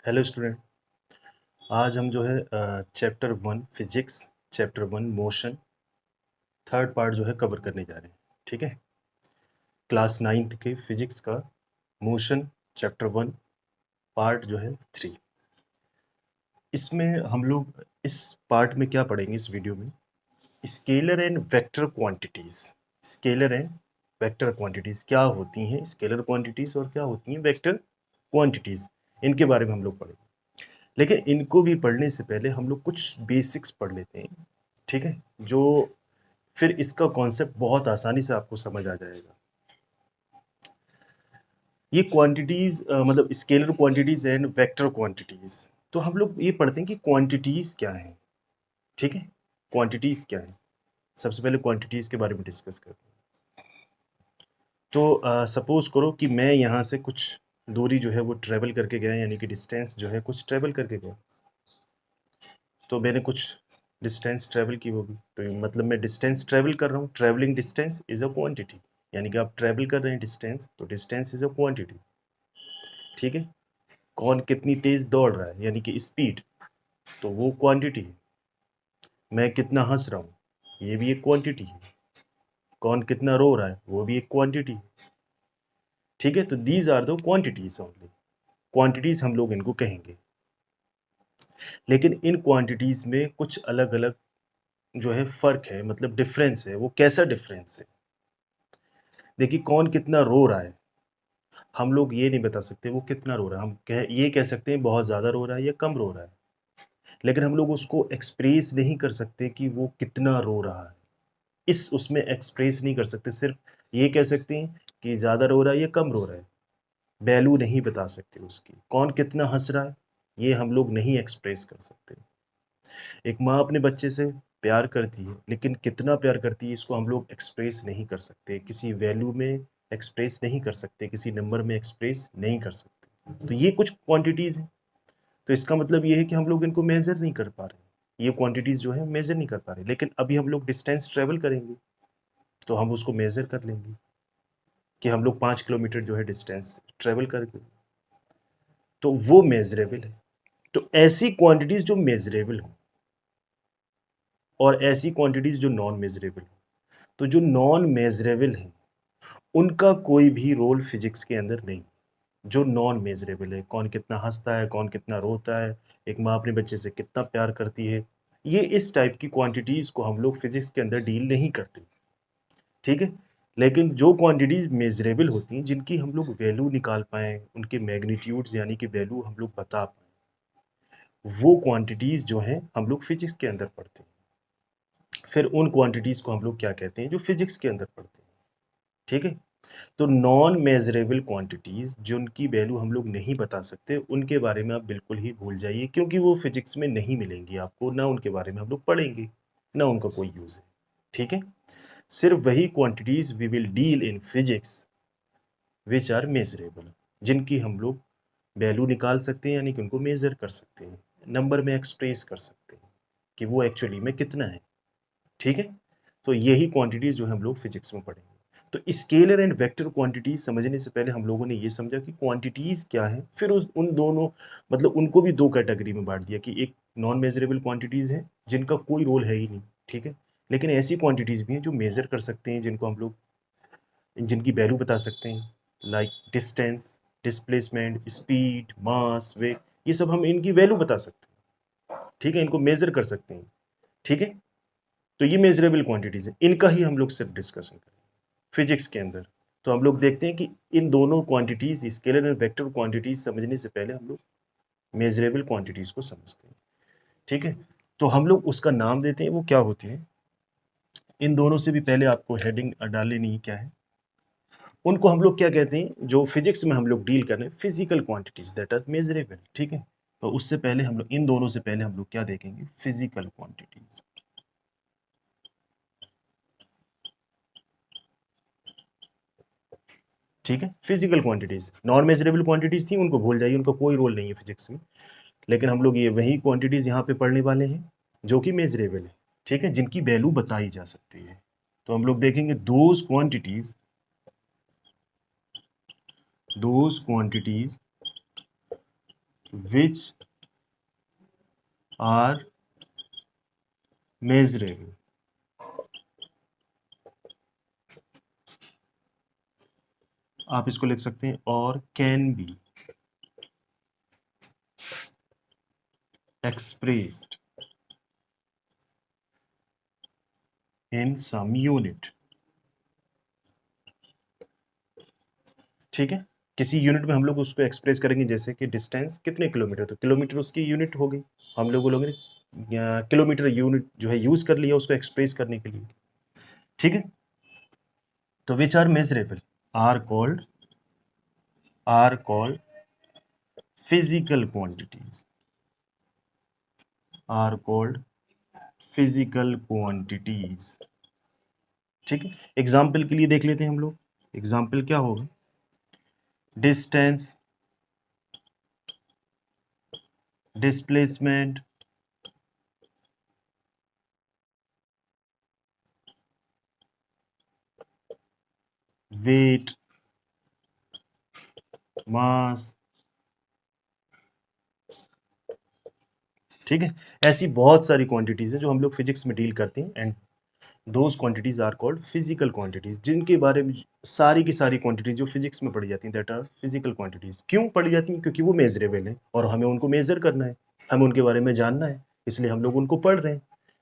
Hello student. आज हम जो है chapter 1 physics, chapter 1 motion, third part जो है कवर करने जा रहे हैं। ठीक है, क्लास 9th के फिजिक्स का मोशन चैप्टर 1 पार्ट जो है 3। इसमें हम लोग इस पार्ट में क्या पढ़ेंगे इस वीडियो में, scalar and vector quantities. Scalar and vector quantities क्या होती हैं, स्केलर क्वांटिटीज और क्या होती हैं वेक्टर क्वांटिटीज, इनके बारे में हम लोग पढ़ेंगे। लेकिन इनको भी पढ़ने से पहले हम लोग कुछ बेसिक्स पढ़ लेते हैं। ठीक है, जो फिर इसका कॉन्सेप्ट बहुत आसानी से आपको समझ आ जाएगा। ये क्वांटिटीज मतलब scalar quantities and vector quantities, तो हम लोग ये पढ़ते हैं कि क्वांटिटीज क्या है। ठीक है, क्वांटिटीज क्या है, सबसे पहले क्वांटिटीज के बारे में डिस्कस करते हैं। तो सपोज करो कि मैं यहाँ से कुछ दूरी जो है वो ट्रेवल करके गया, यानी कि डिस्टेंस जो है कुछ ट्रेवल करके गया। तो मैंने कुछ डिस्टेंस ट्रेवल की होगी, तो मतलब मैं डिस्टेंस ट्रेवल कर रहा हूँ। Travelling distance is a quantity, यानी कि आप ट्रेवल कर रहे हैं डिस्टेंस, तो डिस्टेंस इज अ क्वांटिटी। ठीक है, कौन कितनी तेज दौड़ रहा है, यानी कि स्पीड, तो वो क्वांटिटी है। मैं कितना हंस रहा हूँ, ये भी एक क्वांटिटी है। कौन कितना रो रहा है, वो भी एक क्वांटिटी है। ठीक है, तो these are the quantities only. Quantities हम लोग इनको कहेंगे। लेकिन इन क्वांटिटीज में कुछ अलग अलग जो है फर्क है, मतलब डिफरेंस है। वो कैसा डिफरेंस है, देखिए कौन कितना रो रहा है, हम लोग ये नहीं बता सकते वो कितना रो रहा है। हम ये कह सकते हैं बहुत ज़्यादा रो रहा है या कम रो रहा है, लेकिन हम लोग उसको एक्सप्रेस नहीं कर सकते कि वो कितना रो रहा है। इस उसमें एक्सप्रेस नहीं कर सकते, सिर्फ ये कह सकते हैं कि ज़्यादा रो रहा है या कम रो रहा है। वैल्यू नहीं बता सकते उसकी। कौन कितना हंस रहा है, ये हम लोग नहीं एक्सप्रेस कर सकते। एक माँ अपने बच्चे से प्यार करती है, लेकिन कितना प्यार करती है इसको हम लोग एक्सप्रेस नहीं कर सकते, किसी वैल्यू में एक्सप्रेस नहीं कर सकते, किसी नंबर में एक्सप्रेस नहीं कर सकते। तो ये कुछ क्वांटिटीज़ हैं। तो इसका मतलब ये है कि हम लोग इनको मेज़र नहीं कर पा रहे, ये क्वांटिटीज़ जो है मेज़र नहीं कर पा रहे। लेकिन अभी हम लोग डिस्टेंस ट्रेवल करेंगे तो हम उसको मेज़र कर लेंगे कि हम लोग 5 किलोमीटर जो है डिस्टेंस ट्रेवल करके, तो वो मेज़रेबल है। तो ऐसी क्वांटिटीज़ जो मेज़रेबल हो और ऐसी क्वांटिटीज़ जो नॉन मेज़रेबल हो, तो जो नॉन मेजरेबल हैं उनका कोई भी रोल फिजिक्स के अंदर नहीं। जो नॉन मेजरेबल है, कौन कितना हंसता है, कौन कितना रोता है, एक माँ अपने बच्चे से कितना प्यार करती है, ये इस टाइप की क्वांटिटीज़ को हम लोग फिजिक्स के अंदर डील नहीं करते। ठीक है, लेकिन जो क्वांटिटीज़ मेजरेबल होती हैं, जिनकी हम लोग वैल्यू निकाल पाएँ, उनके मैग्नीट्यूड्स यानी कि वैल्यू हम लोग बता पाएँ, वो क्वांटिटीज़ जो हैं हम लोग फिजिक्स के अंदर पढ़ते हैं। फिर उन क्वांटिटीज़ को हम लोग क्या कहते हैं, जो फिजिक्स के अंदर पढ़ते हैं। ठीक है, तो नॉन मेजरेबल क्वांटिटीज़ जिनकी वैल्यू हम लोग नहीं बता सकते, उनके बारे में आप बिल्कुल ही भूल जाइए, क्योंकि वो फिजिक्स में नहीं मिलेंगी आपको, ना उनके बारे में हम लोग पढ़ेंगे, ना उनका कोई यूज़ है। ठीक है, सिर्फ वही quantities we will deal in physics which are measurable, जिनकी हम लोग वैल्यू निकाल सकते हैं, यानी कि उनको मेज़र कर सकते हैं, नंबर में एक्सप्रेस कर सकते हैं कि वो एक्चुअली में कितना है। ठीक है, तो यही क्वांटिटीज़ जो है हम लोग फिजिक्स में पढ़ेंगे। तो स्केलर एंड वेक्टर क्वांटिटीज़ समझने से पहले हम लोगों ने ये समझा कि क्वांटिटीज़ क्या हैं, फिर उस उन दोनों मतलब उनको भी दो कैटेगरी में बांट दिया कि एक नॉन मेजरेबल क्वांटिटीज़ हैं जिनका कोई रोल है ही नहीं। ठीक है, लेकिन ऐसी क्वांटिटीज़ भी हैं जो मेज़र कर सकते हैं, जिनको हम लोग जिनकी वैल्यू बता सकते हैं, लाइक डिस्टेंस, डिस्प्लेसमेंट, स्पीड, मास, वेट, ये सब हम इनकी वैल्यू बता सकते हैं। ठीक है, इनको मेज़र कर सकते हैं। ठीक है, तो ये मेजरेबल क्वांटिटीज़ हैं, इनका ही हम लोग सिर्फ डिस्कशन करेंगे फिजिक्स के अंदर। तो हम लोग देखते हैं कि इन दोनों quantities, scalar and vector quantities समझने से पहले हम लोग मेजरेबल क्वांटिटीज़ को समझते हैं। ठीक है, तो हम लोग उसका नाम देते हैं, वो क्या होती है। इन दोनों से भी पहले आपको हेडिंग डाल लेनी है, क्या है उनको हम लोग क्या कहते हैं, जो फिजिक्स में हम लोग डील कर रहे हैं, physical quantities that are measurable. ठीक है, तो उससे पहले हम लोग इन दोनों से पहले हम लोग क्या देखेंगे, फिजिकल क्वांटिटीज़। ठीक है, physical quantities, non measurable quantities थी, उनको भूल जाइए, उनका कोई रोल नहीं है फिजिक्स में। लेकिन हम लोग ये वही क्वांटिटीज़ यहाँ पे पढ़ने वाले हैं जो कि मेजरेबल है। ठीक है, जिनकी वैल्यू बताई जा सकती है। तो हम लोग देखेंगे those quantities which are measurable. आप इसको लिख सकते हैं और can be expressed in some unit. ठीक है, किसी यूनिट में हम लोग उसको एक्सप्रेस करेंगे, जैसे कि डिस्टेंस कितने किलोमीटर, तो किलोमीटर उसकी यूनिट हो गई। हम लोग बोलोगे किलोमीटर यूनिट जो है यूज कर लिया उसको एक्सप्रेस करने के लिए। ठीक है, तो which are measurable are called physical quantities, are called physical quantities. ठीक है, एग्जाम्पल के लिए देख लेते हैं हम लोग। एग्जाम्पल क्या होगा, डिस्टेंस, डिस्प्लेसमेंट, वेट, मास। ठीक है, ऐसी बहुत सारी क्वांटिटीज हैं जो हम लोग फिजिक्स में डील करते हैं, and those quantities are called physical quantities, जिनके बारे में सारी की सारी क्वांटिटीज जो फिजिक्स में पढ़ी जाती हैं दैट आर फिजिकल क्वांटिटीज। क्यों पढ़ी जाती हैं, क्योंकि वो मेजरेबल है और हमें उनको मेजर करना है, हमें उनके बारे में जानना है, इसलिए हम लोग उनको पढ़ रहे हैं।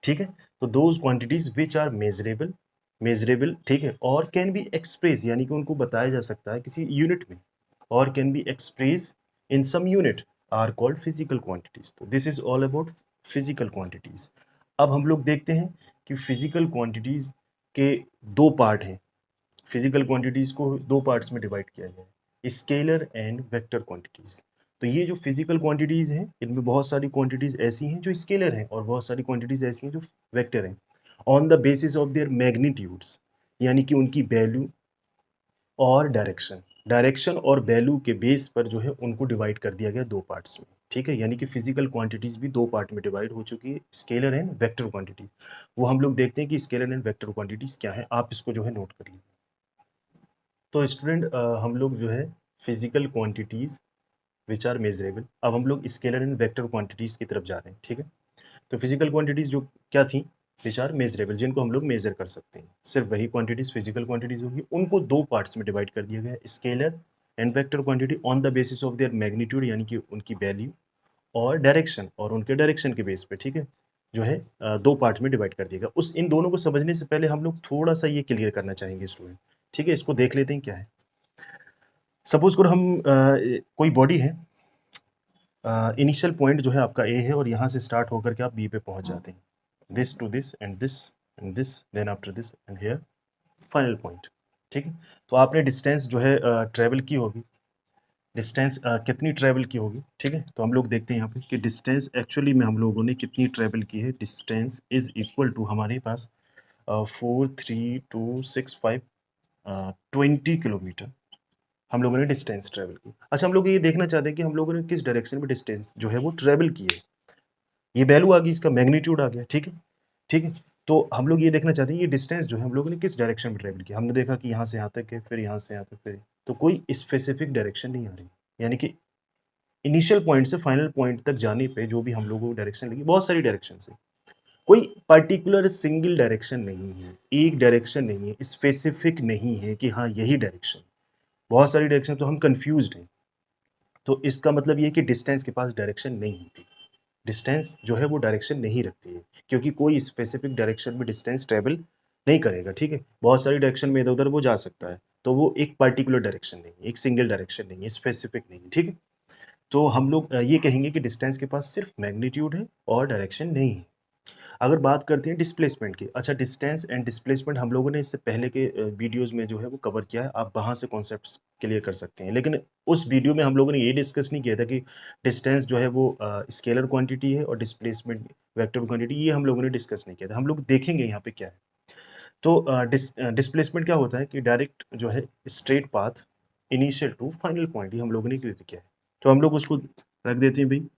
ठीक है, तो those quantities which are measurable, ठीक है, और कैन बी एक्सप्रेस, यानी कि उनको बताया जा सकता है किसी यूनिट में, और can be express in some unit are called physical quantities. तो this is all about physical quantities. अब हम लोग देखते हैं कि फिजिकल क्वांटिटीज के दो पार्ट हैं। फिजिकल क्वांटिटीज को दो पार्ट्स में डिवाइड किया गया है, स्केलर एंड वेक्टर क्वांटिटीज। तो ये जो फिजिकल क्वांटिटीज हैं, इनमें बहुत सारी क्वांटिटीज ऐसी हैं जो स्केलर हैं और बहुत सारी क्वांटिटीज ऐसी हैं जो वेक्टर हैं, on the basis of their magnitudes, यानी कि उनकी वैल्यू और डायरेक्शन और वैल्यू के बेस पर जो है उनको डिवाइड कर दिया गया दो पार्ट्स में। ठीक है, यानी कि फिजिकल क्वांटिटीज भी दो पार्ट में डिवाइड हो चुकी है, स्केलर एंड वेक्टर क्वांटिटीज। वो हम लोग देखते हैं कि स्केलर एंड वेक्टर क्वांटिटीज क्या है, आप इसको जो है नोट कर लीजिए। तो स्टूडेंट, हम लोग जो है physical quantities which are measurable, अब हम लोग स्केलर एंड वेक्टर क्वांटिटीज की तरफ जा रहे हैं। ठीक है, तो फिजिकल क्वांटिटीज जो क्या थी, विच आर मेजरेबल, जिनको हम लोग मेजर कर सकते हैं, सिर्फ वही क्वांटिटीज फिजिकल क्वांटिटीज होगी। उनको दो पार्ट्स में डिवाइड कर दिया गया है, scalar and vector quantity on the basis of their magnitude, यानी कि उनकी वैल्यू और डायरेक्शन, और उनके डायरेक्शन के बेस पे, ठीक है, जो है दो पार्ट में डिवाइड कर दिया गया। उस इन दोनों को समझने से पहले हम लोग थोड़ा सा ये क्लियर करना चाहेंगे स्टूडेंट। ठीक है, इसको देख लेते हैं क्या है। सपोज करो हम कोई बॉडी है, इनिशियल पॉइंट जो है आपका ए है, और यहाँ से स्टार्ट होकर के आप बी पे पहुंच जाते हैं, this to this and this and this, then after this and here final point. ठीक है, तो आपने डिस्टेंस जो है ट्रेवल की होगी, डिस्टेंस कितनी ट्रेवल की होगी। ठीक है, तो हम लोग देखते हैं यहाँ पे कि डिस्टेंस एक्चुअली में हम लोगों ने कितनी ट्रेवल की है। डिस्टेंस इज इक्वल टू हमारे पास 43265 20 किलोमीटर हम लोगों ने डिस्टेंस ट्रेवल की। अच्छा, हम लोग ये देखना चाहते हैं कि हम लोगों ने किस डायरेक्शन में डिस्टेंस जो है वो ट्रेवल की है। ये वैल्यू आ गई, इसका मैग्नीट्यूड आ गया। ठीक है, ठीक है, तो हम लोग ये देखना चाहते हैं ये डिस्टेंस जो है हम लोगों ने किस डायरेक्शन में ट्रेवल किया। हमने देखा कि यहाँ से यहाँ तक है, फिर यहाँ से यहाँ तक, फिर तो कोई स्पेसिफिक डायरेक्शन नहीं आ रही, यानी कि इनिशियल पॉइंट से फाइनल पॉइंट तक जाने पे जो भी हम लोगों को डायरेक्शन लगी, बहुत सारी डायरेक्शन है, कोई पर्टिकुलर सिंगल डायरेक्शन नहीं है, एक डायरेक्शन नहीं है, स्पेसिफिक नहीं है कि हाँ यही डायरेक्शन, बहुत सारी डायरेक्शन, तो हम कंफ्यूज्ड हैं। तो इसका मतलब ये है कि डिस्टेंस के पास डायरेक्शन नहीं होती, डिस्टेंस जो है वो डायरेक्शन नहीं रखती है, क्योंकि कोई स्पेसिफिक डायरेक्शन में डिस्टेंस ट्रेवल नहीं करेगा। ठीक है, बहुत सारी डायरेक्शन में इधर उधर वो जा सकता है, तो वो एक पर्टिकुलर डायरेक्शन नहीं है, एक सिंगल डायरेक्शन नहीं है, स्पेसिफिक नहीं है। ठीक है, तो हम लोग ये कहेंगे कि डिस्टेंस के पास सिर्फ मैग्नीट्यूड है और डायरेक्शन नहीं है। अगर बात करते हैं डिस्प्लेसमेंट की, अच्छा, डिस्टेंस एंड डिस्प्लेसमेंट हम लोगों ने इससे पहले के वीडियोस में जो है वो कवर किया है, आप वहाँ से कॉन्सेप्ट्स क्लियर कर सकते हैं। लेकिन उस वीडियो में हम लोगों ने ये डिस्कस नहीं किया था कि डिस्टेंस जो है वो स्केलर क्वांटिटी है और डिस्प्लेसमेंट वेक्टर क्वांटिटी, ये हम लोगों ने डिस्कस नहीं किया था। हम लोग देखेंगे यहाँ पे क्या है। तो डिस्प्लेसमेंट क्या होता है कि डायरेक्ट जो है straight path initial to final point, ये हम लोगों ने क्लियर किया है। तो हम लोग उसको रख देते हैं भाई।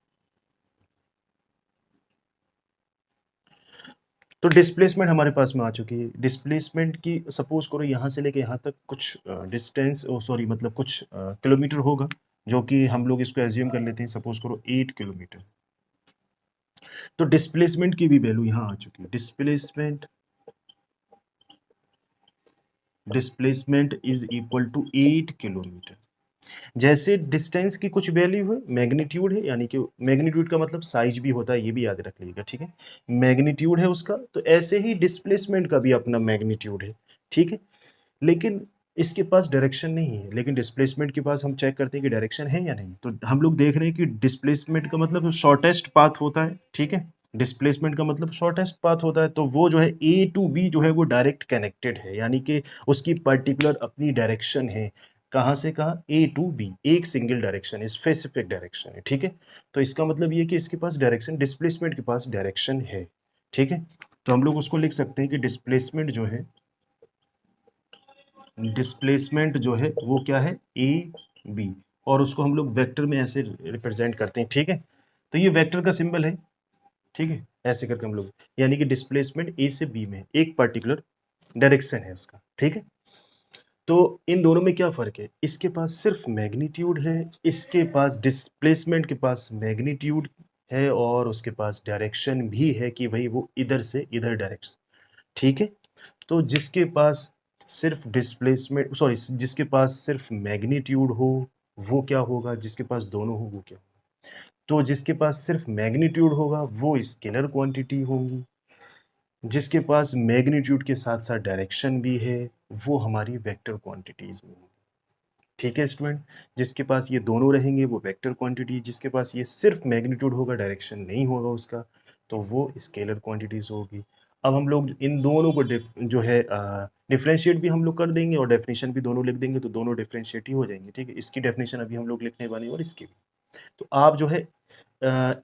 तो डिस्प्लेसमेंट हमारे पास में आ चुकी है। डिस्प्लेसमेंट की सपोज करो यहाँ से लेके यहाँ तक कुछ डिस्टेंस, सॉरी मतलब कुछ किलोमीटर होगा, जो कि हम लोग इसको एज्यूम कर लेते हैं, सपोज करो 8 किलोमीटर। तो डिस्प्लेसमेंट की भी वैल्यू यहाँ आ चुकी है। Displacement is equal to 8 kilometre. जैसे डिस्टेंस की कुछ वैल्यू है, मैग्नीट्यूड है, यानी कि मैग्नीट्यूड का मतलब साइज भी होता है, ये भी याद रख लीजिएगा, ठीक है। मैग्नीट्यूड है उसका, तो ऐसे ही डिस्प्लेसमेंट का भी अपना मैग्नीट्यूड है, ठीक है। लेकिन इसके पास डायरेक्शन नहीं है, लेकिन डिस्प्लेसमेंट के पास हम चेक करते हैं कि डायरेक्शन है या नहीं। तो हम लोग देख रहे हैं कि डिस्प्लेसमेंट का मतलब शॉर्टेस्ट पाथ होता है, ठीक है। डिस्प्लेसमेंट का मतलब शॉर्टेस्ट पाथ होता है, तो वो जो है ए टू बी जो है वो डायरेक्ट कनेक्टेड है, यानी कि उसकी पर्टिकुलर अपनी डायरेक्शन है। कहाँ से कहाँ, ए टू बी, एक सिंगल डायरेक्शन है, स्पेसिफिक डायरेक्शन है, ठीक है। तो इसका मतलब ये कि इसके पास डायरेक्शन, डिस्प्लेसमेंट के पास डायरेक्शन है, ठीक है। तो हम लोग उसको लिख सकते हैं कि डिस्प्लेसमेंट जो है वो क्या है, ए बी, और उसको हम लोग वेक्टर में ऐसे रिप्रेजेंट करते हैं, ठीक है। तो ये वेक्टर का सिंबल है, ठीक है, ऐसे करके हम लोग, यानी कि डिस्प्लेसमेंट ए से बी में एक पर्टिकुलर डायरेक्शन है उसका, ठीक है। तो इन दोनों में क्या फर्क है, इसके पास सिर्फ मैग्नीट्यूड है, इसके पास डिस्प्लेसमेंट के पास मैग्नीट्यूड है, और उसके पास डायरेक्शन भी है कि भाई वो इधर से इधर डायरेक्शन, ठीक है। तो जिसके पास सिर्फ डिस्प्लेसमेंट, सॉरी, जिसके पास सिर्फ मैग्नीट्यूड हो वो क्या होगा, जिसके पास दोनों हो वो क्या होगा। तो जिसके पास सिर्फ मैग्नीट्यूड होगा वो स्केलर क्वांटिटी होंगी, जिसके पास मैग्नीट्यूड के साथ साथ डायरेक्शन भी है वो हमारी वेक्टर क्वांटिटीज में होंगी, ठीक है स्टूडेंट। जिसके पास ये दोनों रहेंगे वो वेक्टर क्वांटिटी, जिसके पास ये सिर्फ मैग्नीट्यूड होगा, डायरेक्शन नहीं होगा उसका, तो वो स्केलर क्वांटिटीज होगी। अब हम लोग इन दोनों को जो है डिफ्रेंशिएट भी हम लोग कर देंगे और डेफिनेशन भी दोनों लिख देंगे, तो दोनों डिफ्रेंशिएट ही हो जाएंगे, ठीक है। इसकी डेफिनेशन अभी हम लोग लिखने वाले हैं और इसकी भी। तो आप जो है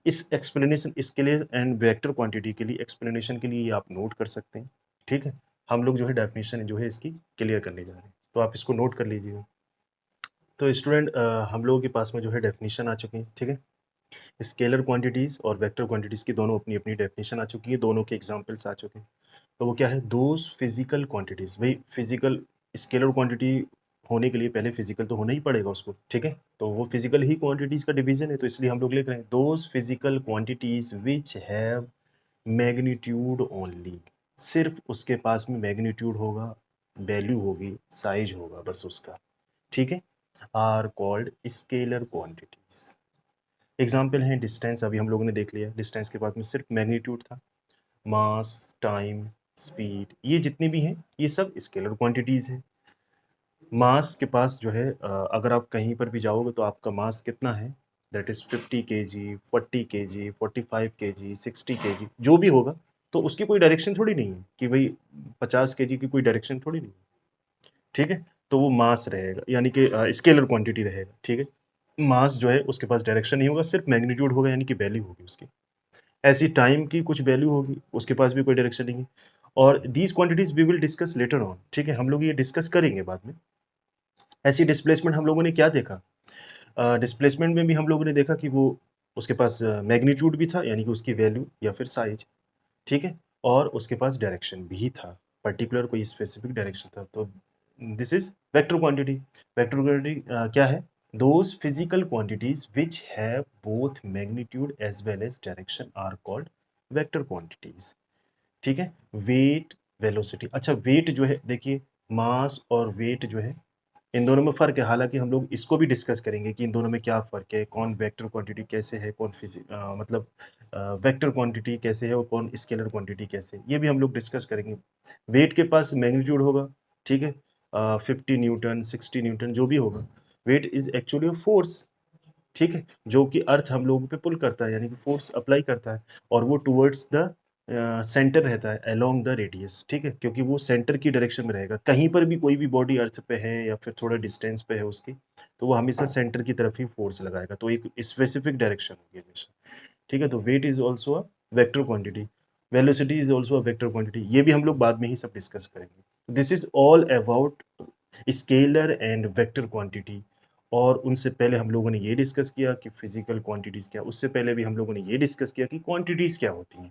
इस एक्सप्लेनेशन, इसके लिए एंड वेक्टर क्वांटिटी के लिए एक्सप्लेनेशन के लिए ये आप नोट कर सकते हैं, ठीक है। हम लोग जो है डेफिनेशन जो है इसकी क्लियर करने जा रहे हैं, तो आप इसको नोट कर लीजिएगा। तो स्टूडेंट हम लोगों के पास में जो है डेफिनेशन आ चुकी है, ठीक है। स्केलर क्वांटिटीज़ और वेक्टर क्वांटिटीज़ की दोनों अपनी अपनी डेफिनेशन आ चुकी है, दोनों के एग्जांपल्स आ चुके हैं। तो वो क्या है, दोज फिजिकल क्वांटिटीज़, भाई फिजिकल स्केलर क्वांटिटी होने के लिए पहले फिजिकल तो होना ही पड़ेगा उसको, ठीक है। तो वो फिजिकल ही क्वांटिटीज़ का डिवीजन है, तो इसलिए हम लोग लिख रहे हैं those physical quantities which have magnitude only, सिर्फ उसके पास में मैग्नीट्यूड होगा, वैल्यू होगी, साइज होगा बस उसका, ठीक है, are called scalar quantities. Example है डिस्टेंस, अभी हम लोगों ने देख लिया, डिस्टेंस के बाद में सिर्फ मैग्नीट्यूड था। मास, टाइम, स्पीड, ये जितनी भी हैं ये सब स्केलर क्वांटिटीज हैं। मास के पास जो है अगर आप कहीं पर भी जाओगे तो आपका मास कितना है, that is 50 kg, 40 kg, 45 kg, 60 kg, जो भी होगा, तो उसकी कोई डायरेक्शन थोड़ी नहीं है कि भाई 50 kg की कोई डायरेक्शन थोड़ी नहीं है, ठीक है। तो वो मास रहेगा, यानी कि स्केलर क्वांटिटी रहेगा, ठीक है। मास जो है उसके पास डायरेक्शन नहीं होगा, सिर्फ मैग्नीट्यूड होगा, यानी कि वैल्यू होगी उसकी। ऐसी टाइम की कुछ वैल्यू होगी, उसके पास भी कोई डायरेक्शन नहीं है। और these quantities we will discuss later on, ठीक है, हम लोग ये डिस्कस करेंगे बाद में। ऐसी डिस्प्लेसमेंट हम लोगों ने क्या देखा, डिस्प्लेसमेंट में भी हम लोगों ने देखा कि वो उसके पास मैग्नीट्यूड भी था, यानी कि उसकी वैल्यू या फिर साइज, ठीक है, और उसके पास डायरेक्शन भी था, पर्टिकुलर कोई स्पेसिफिक डायरेक्शन था। तो this is vector quantity. Vector quantity क्या है, those physical quantities which have both magnitude as well as direction are called vector quantities, ठीक है। वेट, वेलोसिटी, अच्छा वेट जो है देखिए, मास और वेट जो है इन दोनों में फ़र्क है, हालाँकि हम लोग इसको भी डिस्कस करेंगे कि इन दोनों में क्या फ़र्क है, कौन वेक्टर क्वांटिटी कैसे है, कौन मतलब वेक्टर क्वांटिटी कैसे है और कौन स्केलर क्वांटिटी कैसे है, ये भी हम लोग डिस्कस करेंगे। वेट के पास मैग्नीट्यूड होगा, ठीक है, 50 न्यूटन, 60 न्यूटन जो भी होगा। Weight is actually a force, ठीक है, जो कि अर्थ हम लोगों पे पुल करता है, यानी कि फोर्स अप्लाई करता है, और वो टुवर्ड्स द सेंटर रहता है, अलोंग द रेडियस, ठीक है, क्योंकि वो सेंटर की डायरेक्शन में रहेगा। कहीं पर भी कोई भी बॉडी अर्थ पे है या फिर थोड़ा डिस्टेंस पे है उसकी, तो वो हमेशा सेंटर की तरफ ही फोर्स लगाएगा, तो एक स्पेसिफिक डायरेक्शन होगी हमेशा, ठीक है। तो weight is also a vector quantity, velocity is also a vector quantity, ये भी हम लोग बाद में ही सब डिस्कस करेंगे। This is all about scalar and vector quantity. और उनसे पहले हम लोगों ने ये डिस्कस किया कि फिजिकल क्वांटिटीज़ क्या, उससे पहले भी हम लोगों ने ये डिस्कस किया कि क्वांटिटीज़ क्या होती हैं,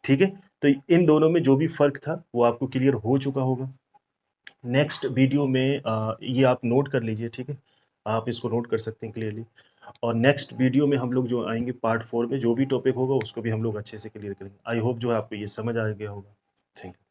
ठीक है। तो इन दोनों में जो भी फ़र्क था वो आपको क्लियर हो चुका होगा। नेक्स्ट वीडियो में ये आप नोट कर लीजिए, ठीक है। आप इसको नोट कर सकते हैं क्लियरली। और नेक्स्ट वीडियो में हम लोग जो आएँगे पार्ट 4 में जो भी टॉपिक होगा उसको भी हम लोग अच्छे से क्लियर करेंगे। आई होप जो है आपको ये समझ आ गया होगा। Thank you.